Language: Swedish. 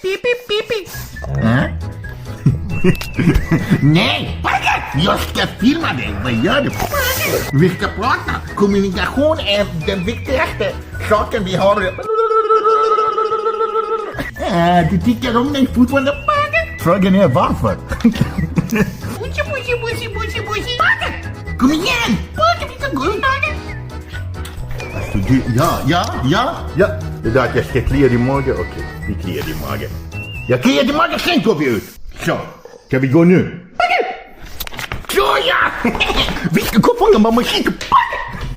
Pip, pip, pip, pip. Nej, jag ska filma dig. Vad gör du? Vi ska prata. Kommunikation är den viktigaste saken vi har. Du tycker om dig fortfarande. Frågan är varför. Bussi, bussi, bussi, bussi, bussi. Kom igen! Vi ska gå ut. Ja. Det där att jag ska klia din mage. Okej, vi kliar din mage. Jag kliar din mage, sen går vi ut. Så, ska vi gå nu? Så ja! Vi ska gå på mamma och kika.